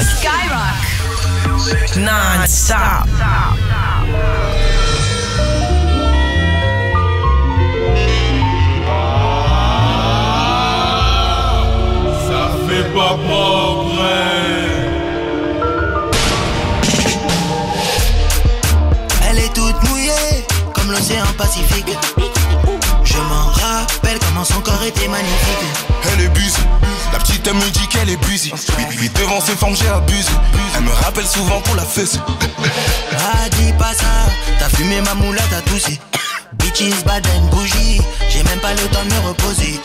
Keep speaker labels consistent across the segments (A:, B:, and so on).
A: Skyrock. Non-stop.
B: Ça fait pas progrès.
C: Elle est toute mouillée comme l'océan Pacifique. Je m'en rappelle comment son corps était magnifique.
D: Elle est busy, la petite elle me dit qu'elle est busy. Vite devant ses formes j'ai abusé. Elle me rappelle souvent pour la fesse.
C: Ah dis pas ça, t'as fumé ma moula, t'as toussé. Bitches bad and bougie, j'ai même pas le temps de me reposer.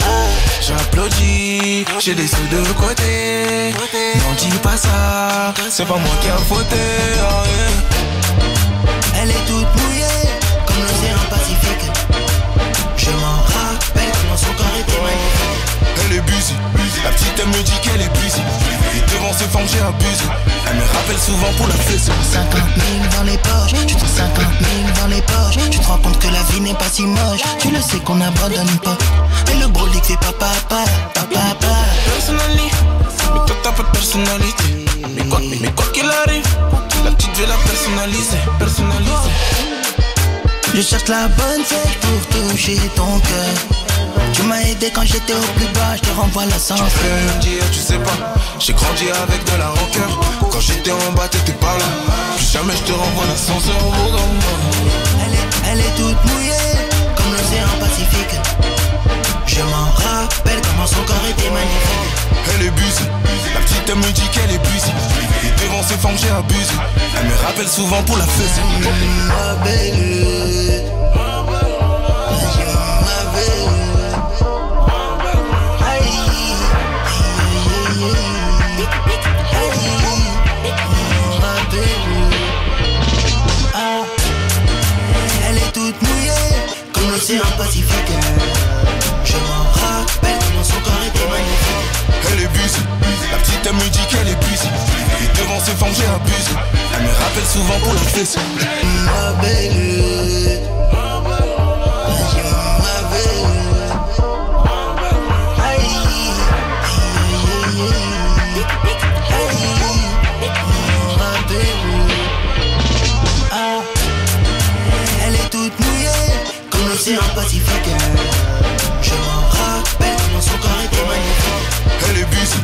D: J'applaudis, j'ai des sous de côté. Non dis pas ça, c'est pas moi qui a fauté. Oh yeah.
C: Elle est toute mouillée comme l'océan Pacifique. Je m'en rappelle comment son corps était magnifique.
D: Elle est busy, la petite elle me dit qu'elle est busy. Vite devant ses formes j'ai abusé. Elle me rappelle souvent pour la fesse.
C: 50 000 dans les poches, tu te 50 000 dans les poches. Tu te rends compte que la vie n'est pas si moche. Tu le sais qu'on n'abandonne pas. Et le brolic fait papa.
D: Personnalité, mais toi t'as pas de personnalité. Mais quoi qu'il arrive, la petite veut la personnaliser.
C: Je cherche la bonne fête pour toucher ton cœur. Tu m'as aidé quand j'étais au plus bas, je te renvoie l'ascenseur.
D: Tu peux me dire, tu sais pas, j'ai grandi avec de la rancœur. Quand j'étais en bas, t'étais pas là. Plus jamais je te renvoie l'ascenseur.
C: Elle est toute mouillée comme l'océan Pacifique. Je m'en rappelle comment son corps était magnifique.
D: Elle est busy, la petite elle me dit qu'elle est busy. Et devant ses formes j'ai abusé. Elle me rappelle souvent pour la fesse.
C: Ma belle, elle est toute mouillée comme l'océan Pacifique. Je m'en rappelle comment son corps était magnifique.
D: Elle est busy, la petite elle me dit qu'elle est busy. Et devant ses formes j'ai abusé. Elle me rappelle souvent pour la fesse.
C: Ma belle, elle est toute mouillée comme l'océan Pacifique. Je m'en rappelle comment son corps était magnifique.
D: Elle est busy,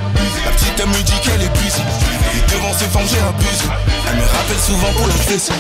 D: la petite elle me dit qu'elle est busy. Et devant ses formes j'ai abusé. Elle me rappelle souvent pour la fesse.